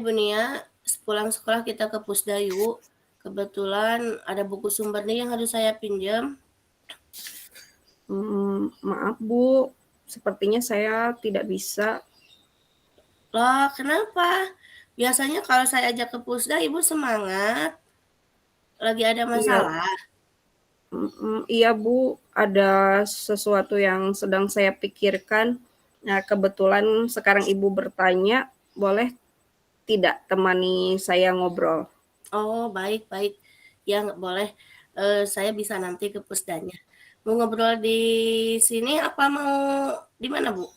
Bu Nia, sepulang sekolah kita ke Pusdayu. Kebetulan ada buku sumber nih yang harus saya pinjam. Maaf Bu, sepertinya saya tidak bisa. Loh, kenapa? Biasanya kalau saya ajak ke Pusda, Ibu semangat. Lagi ada Iya, masalah. iya Bu, ada sesuatu yang sedang saya pikirkan. Nah, kebetulan sekarang Ibu bertanya, boleh tidak temani saya ngobrol? Oh, baik-baik. Ya, nggak boleh. Saya bisa nanti ke Pusdanya. Mau ngobrol di sini apa mau di mana, Bu?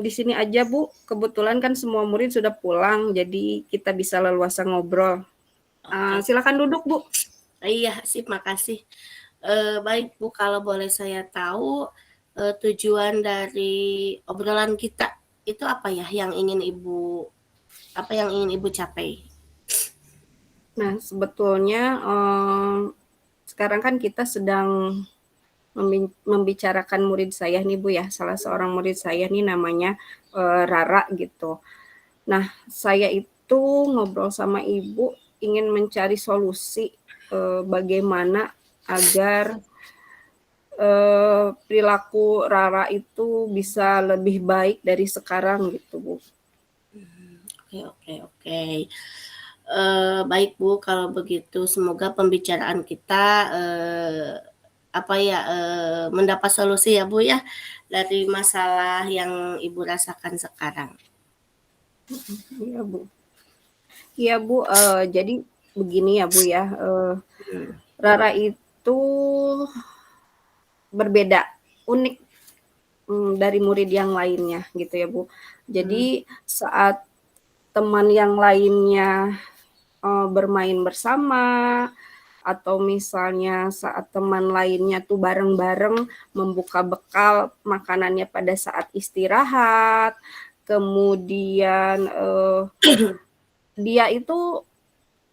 Di sini aja Bu, kebetulan kan semua murid sudah pulang, jadi kita bisa leluasa ngobrol. Oke. Silakan duduk Bu. Iya, sip, makasih. Baik Bu, kalau boleh saya tahu, tujuan dari obrolan kita itu apa ya yang ingin Ibu capai? Nah, sebetulnya sekarang kan kita sedang membicarakan murid saya nih Bu ya, salah seorang murid saya nih namanya Rara gitu. Nah, saya itu ngobrol sama Ibu ingin mencari solusi bagaimana agar perilaku Rara itu bisa lebih baik dari sekarang gitu Bu. Oke oke oke. Baik Bu, kalau begitu semoga pembicaraan kita, mendapat solusi ya Bu ya, dari masalah yang Ibu rasakan sekarang. Iya Bu. Iya Bu, jadi begini ya Bu ya, Mhm, Rara itu berbeda, unik dari murid yang lainnya gitu ya Bu. mmm, Jadi saat teman yang lainnya bermain bersama atau misalnya saat teman lainnya tuh bareng-bareng membuka bekal makanannya pada saat istirahat, kemudian dia itu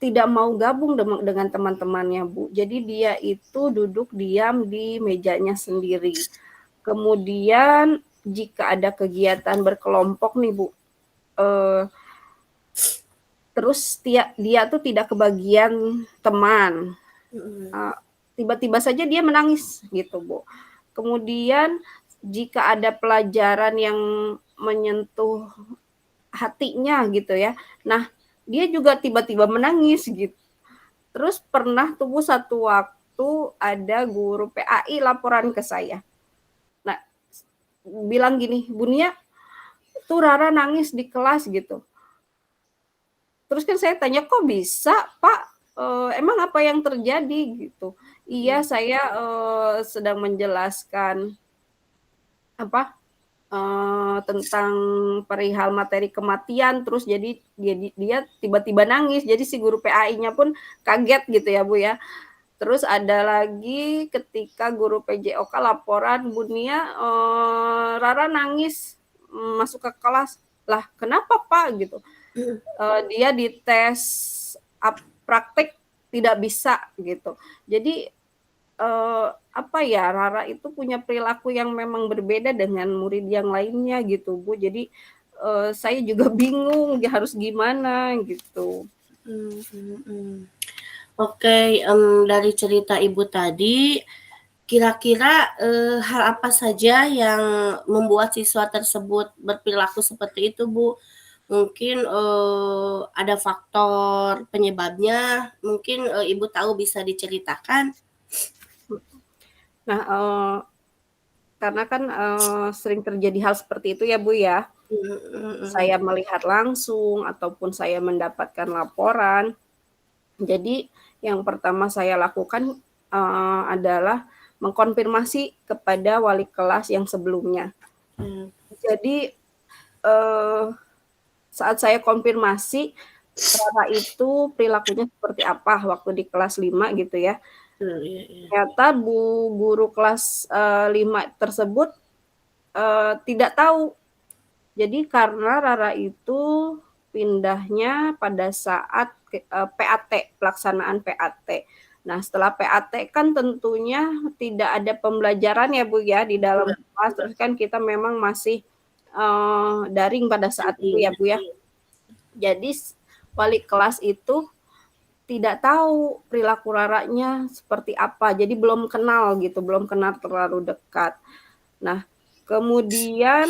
tidak mau gabung dengan teman-temannya Bu. Jadi dia itu duduk diam di mejanya sendiri. Kemudian jika ada kegiatan berkelompok nih Bu, eh, terus dia tuh tidak kebagian teman. mhm. Uh, Tiba-tiba saja dia menangis gitu Bu. Kemudian jika ada pelajaran yang menyentuh hatinya gitu ya, nah dia juga tiba-tiba menangis gitu. Terus pernah tuh Bu satu waktu ada guru PAI laporan ke saya. Nah bilang gini, Bunia tuh Rara nangis di kelas gitu. Terus kan saya tanya, kok bisa Pak? Emang apa yang terjadi gitu? Iya, Mhm. saya sedang menjelaskan apa tentang perihal materi kematian, terus jadi dia tiba-tiba nangis. Jadi si guru PAI-nya pun kaget gitu ya Bu ya. Terus ada lagi ketika guru PJOK laporan Bunia Rara nangis masuk ke kelas. Lah kenapa Pak gitu? Dia dites praktek tidak bisa gitu. Jadi apa ya, Rara itu punya perilaku yang memang berbeda dengan murid yang lainnya gitu Bu. Jadi saya juga bingung harus gimana gitu. Mmm, mhm. Oke, dari cerita Ibu tadi, kira-kira, hal apa saja yang membuat siswa tersebut berperilaku seperti itu, Bu? Mungkin, ada faktor penyebabnya, mungkin, Ibu tahu bisa diceritakan? Nah, karena kan sering terjadi hal seperti itu ya Bu ya. Mhm mhm. Saya melihat langsung ataupun saya mendapatkan laporan. Jadi yang pertama saya lakukan adalah mengkonfirmasi kepada wali kelas yang sebelumnya. Mmm, Jadi eh, saat saya konfirmasi Rara itu perilakunya seperti apa waktu di kelas 5 gitu ya. betul, iya iya. Ternyata guru kelas 5 tersebut tidak tahu. Jadi karena Rara itu pindahnya pada saat PAT, pelaksanaan PAT. Nah, setelah PAT kan tentunya tidak ada pembelajaran ya Bu ya di dalam Betul kelas, betul. terus kan kita memang masih daring pada saat itu ya Bu ya. Jadi wali kelas itu tidak tahu perilaku Raranya seperti apa, jadi belum kenal gitu, belum kenal terlalu dekat. Nah, kemudian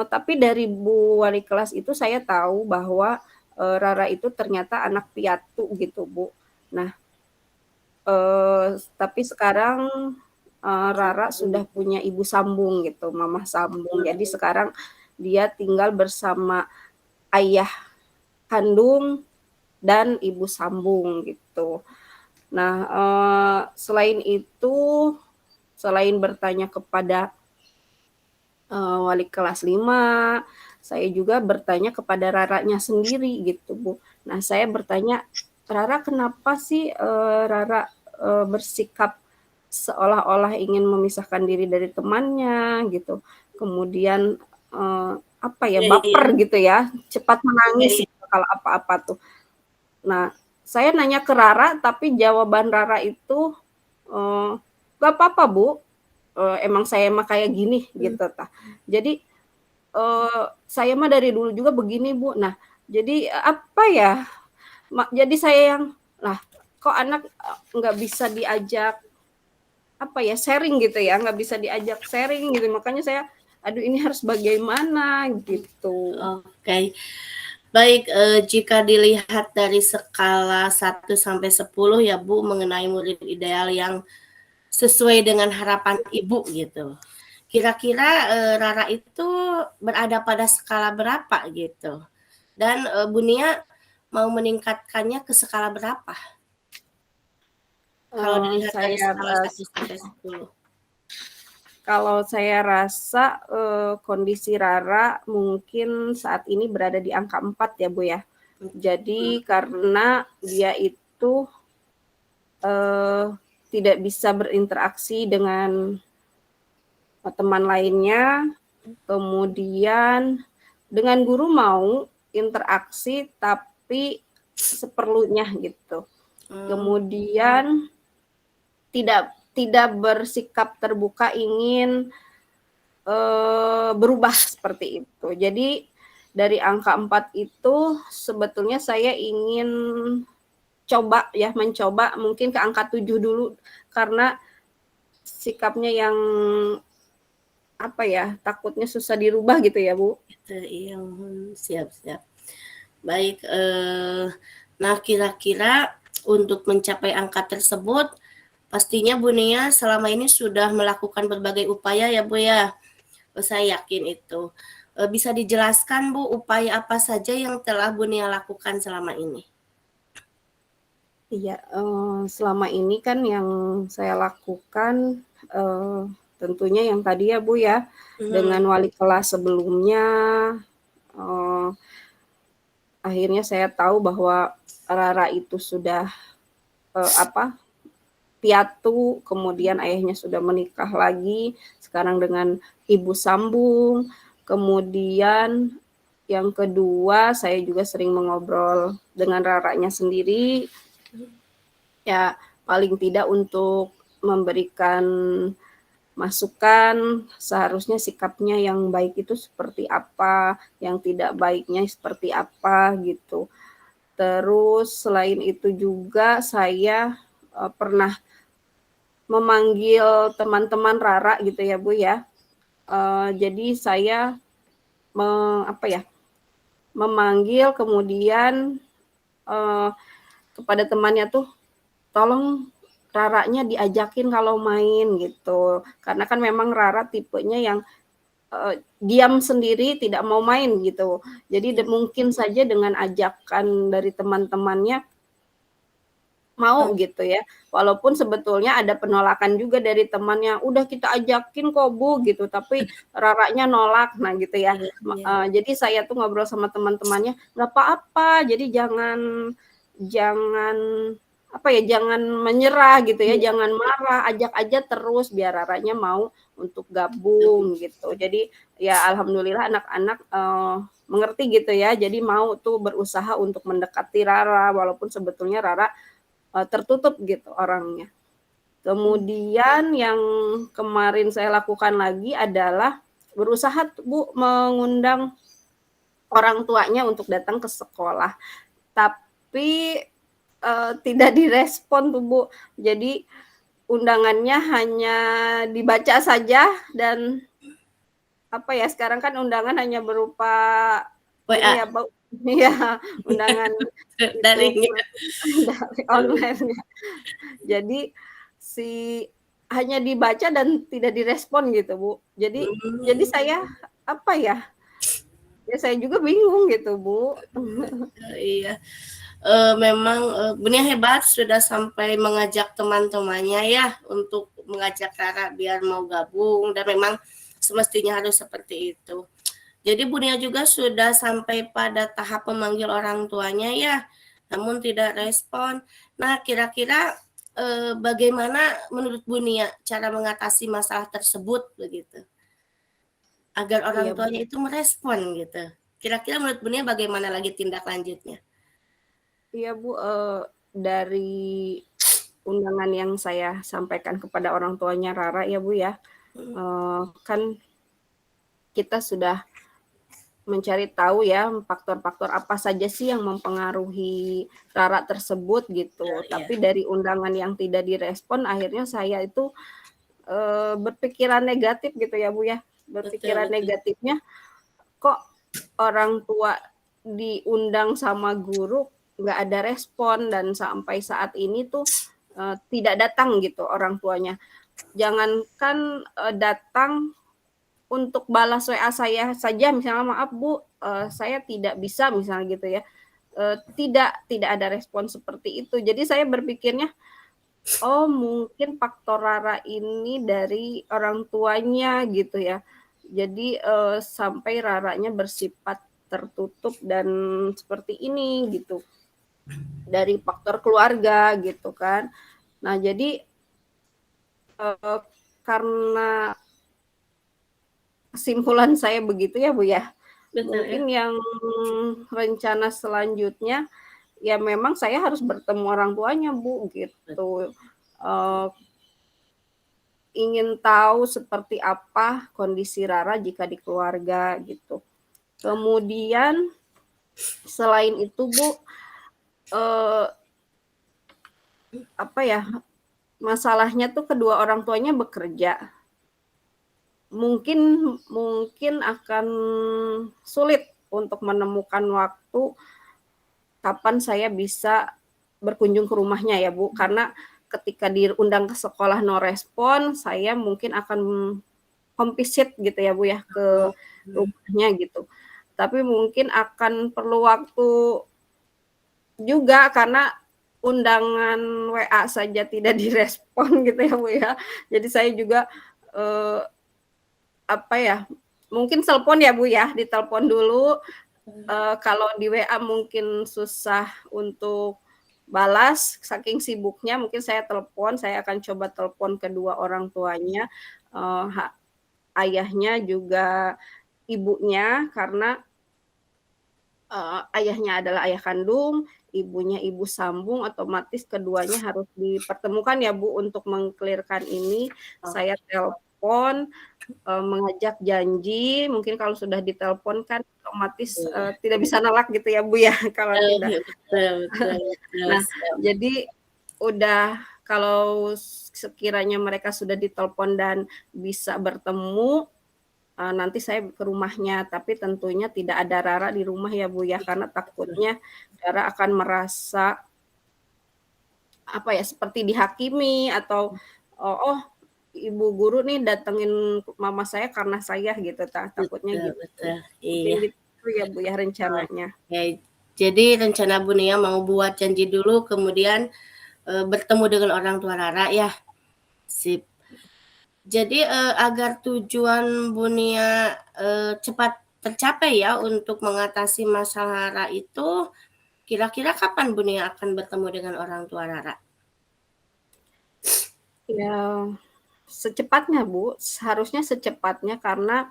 tapi dari Bu wali kelas itu saya tahu bahwa Rara itu ternyata anak piatu gitu Bu. Nah, tapi sekarang Rara sudah punya ibu sambung gitu, mama sambung. Jadi sekarang dia tinggal bersama ayah kandung dan ibu sambung gitu. Nah, selain itu, selain bertanya kepada wali kelas 5, saya juga bertanya kepada Raranya sendiri gitu Bu. Nah, saya bertanya, Rara kenapa sih Rara bersikap seolah-olah ingin memisahkan diri dari temannya gitu. Kemudian apa ya, baper gitu ya, cepat menangis gitu kalau apa-apa tuh. Nah, saya nanya ke Rara, tapi jawaban Rara itu gak apa-apa Bu, emang saya mah kayak gini gitu tah. Jadi saya mah dari dulu juga begini Bu. Nah, jadi apa ya? Jadi saya yang lah kok anak nggak bisa diajak apa ya sharing gitu ya, nggak bisa diajak sharing gitu. Makanya saya, aduh ini harus bagaimana gitu. Oke. Baik, jika dilihat dari skala 1 sampai 10 ya Bu, mengenai murid ideal yang sesuai dengan harapan Ibu gitu. Kira-kira Rara itu berada pada skala berapa gitu? Dan Bu Nia mau meningkatkannya ke skala berapa? Kalau dilihat dari skala 1 sampai 10. Kalau saya rasa kondisi Rara mungkin saat ini berada di angka 4 ya Bu ya. Jadi karena dia itu tidak bisa berinteraksi dengan teman lainnya, kemudian dengan guru mau interaksi tapi seperlunya gitu. Kemudian tidak bersikap terbuka ingin berubah seperti itu. Jadi dari angka 4 itu sebetulnya saya ingin mencoba mungkin ke angka 7 dulu karena sikapnya yang apa ya, takutnya susah dirubah gitu ya Bu. Gitu, iya, siap. Baik, nah kira-kira untuk mencapai angka tersebut, pastinya Bu Nia selama ini sudah melakukan berbagai upaya ya Bu ya. Saya yakin itu. Bisa dijelaskan Bu, upaya apa saja yang telah Bu Nia lakukan selama ini? Iya, selama ini kan yang saya lakukan tentunya yang tadi ya Bu ya, dengan wali kelas sebelumnya akhirnya saya tahu bahwa Rara itu sudah piatu, kemudian ayahnya sudah menikah lagi, sekarang dengan ibu sambung. Kemudian yang kedua, saya juga sering mengobrol dengan Raranya sendiri, ya paling tidak untuk memberikan masukan seharusnya sikapnya yang baik itu seperti apa, yang tidak baiknya seperti apa gitu. Terus selain itu juga saya pernah memanggil teman-teman Rara gitu ya Bu ya. Jadi saya memanggil kemudian kepada temannya tuh tolong Raranya diajakin kalau main gitu. Karena kan memang Rara tipenya yang diam sendiri tidak mau main gitu. Jadi mungkin saja dengan ajakan dari teman-temannya mau gitu ya. Walaupun sebetulnya ada penolakan juga dari temannya, udah kita ajakin kok Bu gitu, tapi Raranya nolak. Nah gitu ya. Jadi saya tuh ngobrol sama teman-temannya, nggak apa-apa. Jadi jangan jangan menyerah gitu ya, jangan marah, ajak aja terus biar Raranya mau untuk gabung gitu. Jadi ya alhamdulillah anak-anak mengerti gitu ya. Jadi mau tuh berusaha untuk mendekati Rara walaupun sebetulnya Rara tertutup gitu orangnya. Kemudian yang kemarin saya lakukan lagi adalah berusaha Bu mengundang orang tuanya untuk datang ke sekolah, tapi, tidak direspon tuh Bu. Jadi undangannya hanya dibaca saja dan apa ya, sekarang kan undangan hanya berupa ini WA ya, Bu iya, undangan itu daringnya. dari online ya. Jadi si hanya dibaca dan tidak direspon gitu, Bu. Jadi Mmm. saya apa ya, ya saya juga bingung gitu, Bu. Iya, memang, Bunia hebat sudah sampai mengajak teman-temannya ya untuk mengajak Rara biar mau gabung dan memang semestinya harus seperti itu. Jadi Bunia juga sudah sampai pada tahap memanggil orang tuanya ya, namun tidak respon. Nah, kira-kira, bagaimana menurut Bunia cara mengatasi masalah tersebut begitu? Agar orang Iya, tuanya Bu. itu merespon gitu. Kira-kira menurut Bunia bagaimana lagi tindak lanjutnya? Iya, Bu, dari undangan yang saya sampaikan kepada orang tuanya Rara ya, Bu, ya, Mhm, kan kita sudah mencari tahu ya faktor-faktor apa saja sih yang mempengaruhi Rara tersebut gitu. iya, Tapi dari undangan yang tidak direspon akhirnya saya itu, berpikiran negatif gitu ya, Bu, ya. betul Berpikiran betul. negatifnya, kok orang tua diundang sama guru nggak ada respon dan sampai saat ini tuh, tidak datang gitu orang tuanya. Jangankan, datang untuk balas WA saya saja misalnya, "Maaf Bu, saya tidak bisa," misalnya gitu ya, tidak ada respon seperti itu. Jadi saya berpikirnya, oh mungkin faktor Rara ini dari orang tuanya gitu ya. Jadi, sampai Raranya bersifat tertutup dan seperti ini gitu, dari faktor keluarga gitu kan. Nah jadi, eee, karena kesimpulan saya begitu ya, Bu, ya, Betul ya. mungkin yang rencana selanjutnya, ya memang saya harus bertemu orang tuanya, Bu, Bet gitu. Eee, ingin tahu seperti apa kondisi Rara jika di keluarga gitu. Kemudian selain itu, Bu, eee, apa ya, masalahnya tuh kedua orang tuanya bekerja. Mungkin mungkin akan sulit untuk menemukan waktu kapan saya bisa berkunjung ke rumahnya ya, Bu, karena ketika diundang ke sekolah no respon, saya mungkin akan home visit gitu ya, Bu, ya, ke oh, mhm, rumahnya gitu. Tapi mungkin akan perlu waktu juga karena undangan WA saja tidak direspon gitu ya, Bu, ya. Jadi saya juga, eee, apa ya, mungkin telepon ya, Bu, ya, ditelepon dulu. Kalau di WA mungkin susah untuk balas, saking sibuknya mungkin saya telepon, saya akan coba telepon kedua orang tuanya, eee, ha ayahnya juga ibunya, karena, ayahnya adalah ayah kandung, ibunya ibu sambung, otomatis keduanya harus dipertemukan ya, Bu, untuk meng-clear-kan ini. Saya oke. telepon, mengajak janji, mungkin kalau sudah ditelepon kan otomatis, Iya, tidak bisa nolak gitu ya, Bu, ya, kalau tidak. betul betul betul, Nah, siap. jadi udah kalau sekiranya mereka sudah ditelepon dan bisa bertemu, nanti saya ke rumahnya, tapi tentunya tidak ada Rara di rumah ya, Bu, ya, karena Betul. takutnya Rara akan merasa, apa ya, seperti dihakimi atau, oh ibu guru nih datengin mama saya karena saya gitu, takutnya Betul gitu. betul, Mungkin iya. gitu ya, Bu, ya, rencananya. Oke, jadi rencana Bunia mau buat janji dulu kemudian, bertemu dengan orang tua Rara ya? Sip. Jadi, agar tujuan Bunia, cepat tercapai ya untuk mengatasi masalah Rara itu, kira-kira kapan Bunia akan bertemu dengan orang tua Rara? Ya, secepatnya, Bu, seharusnya secepatnya karena,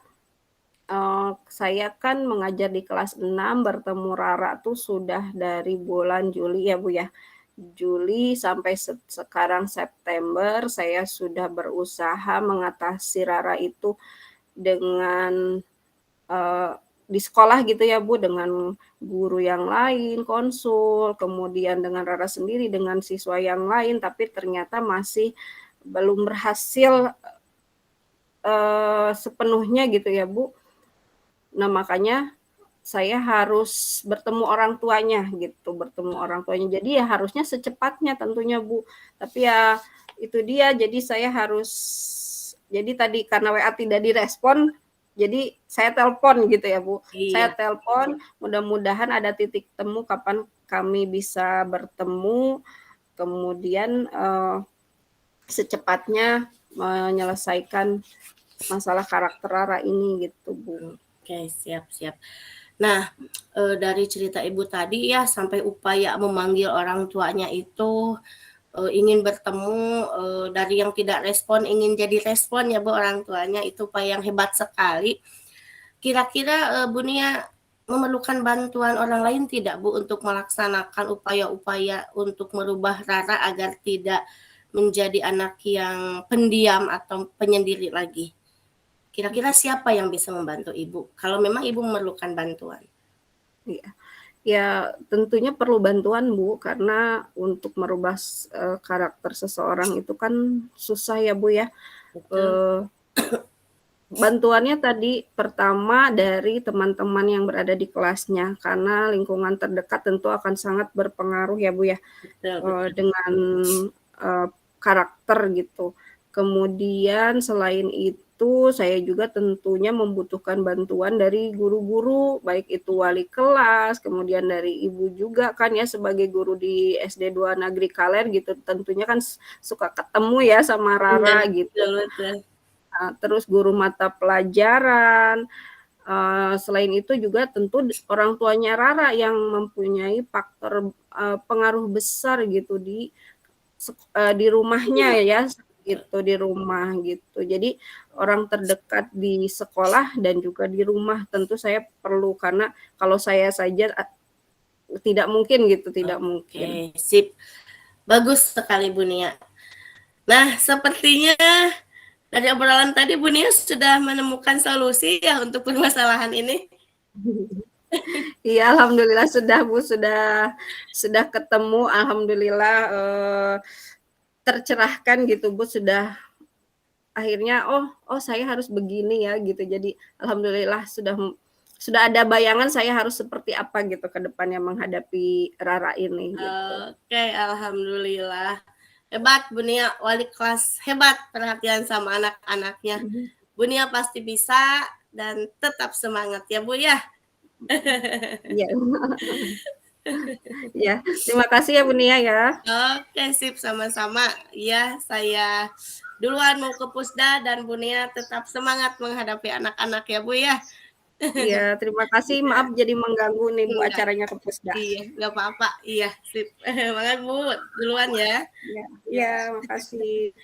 saya kan mengajar di kelas 6, bertemu Rara tuh sudah dari bulan Juli ya, Bu, ya. Juli sampai sekarang September, saya sudah berusaha mengatasi Rara itu dengan di sekolah gitu ya Bu, dengan guru yang lain, konsul, kemudian dengan Rara sendiri, dengan siswa yang lain, tapi ternyata masih belum berhasil sepenuhnya gitu ya Bu. Nah makanya saya harus bertemu orang tuanya gitu, bertemu orang tuanya. Jadi ya harusnya secepatnya tentunya Bu. Tapi ya itu dia, jadi saya harus, jadi tadi karena WA tidak direspon, jadi saya telepon gitu ya Bu. Saya Iya, telepon, mudah-mudahan ada titik temu kapan kami bisa bertemu, kemudian secepatnya menyelesaikan masalah karakter Rara ini gitu Bu. oke, siap. Nah, dari cerita Ibu tadi ya sampai upaya memanggil orang tuanya itu, ingin bertemu, dari yang tidak respon ingin jadi respon ya Bu orang tuanya, itu upaya yang hebat sekali. Kira-kira, Bu Nia memerlukan bantuan orang lain tidak Bu untuk melaksanakan upaya-upaya untuk merubah Rara agar tidak menjadi anak yang pendiam atau penyendiri lagi? Kira-kira siapa yang bisa membantu Ibu, kalau memang Ibu memerlukan bantuan? Iya. Ya tentunya perlu bantuan Bu, karena untuk merubah karakter seseorang itu kan susah ya Bu ya. Betul. Bantuannya tadi pertama dari teman-teman yang berada di kelasnya, karena lingkungan terdekat tentu akan sangat berpengaruh ya Bu ya, Betul. dengan karakter gitu. Kemudian selain itu saya juga tentunya membutuhkan bantuan dari guru-guru, baik itu wali kelas, kemudian dari ibu juga kan ya sebagai guru di SD 2 Negeri Kaler gitu, tentunya kan suka ketemu ya sama Iya, Rara gitu. betul. Terus guru mata pelajaran, selain itu juga tentu orang tuanya Rara yang mempunyai faktor pengaruh besar gitu di rumahnya ya, gitu, di rumah gitu. Jadi orang terdekat di sekolah dan juga di rumah tentu saya perlu, karena kalau saya saja tidak mungkin gitu, tidak mungkin. Oke, sip. Bagus sekali Bu Nia. Nah, sepertinya dari obrolan tadi Bu Nia sudah menemukan solusi ya untuk permasalahan ini? Iya, alhamdulillah sudah Bu, sudah ketemu, alhamdulillah tercerahkan gitu Bu, sudah akhirnya oh saya harus begini ya gitu. Jadi alhamdulillah sudah ada bayangan saya harus seperti apa gitu ke depannya menghadapi Rara ini gitu. Oke, alhamdulillah. Hebat Bu Nia, wali kelas hebat perhatian sama anak-anaknya. Bu Nia pasti bisa dan tetap semangat ya Bu ya. Iya. Iya, terima kasih ya Bu Nia ya. Oke, sip, sama-sama. Ya, saya duluan mau ke Pusda dan Bu Nia tetap semangat menghadapi anak-anak ya Bu ya. Iya, terima kasih. Iya. Maaf jadi mengganggu nih Bu Enggak. acaranya ke Pusda. Iya, nggak apa-apa. Iya, sip. Makasih Bu, duluan ya. Iya, Ya. iya, makasih.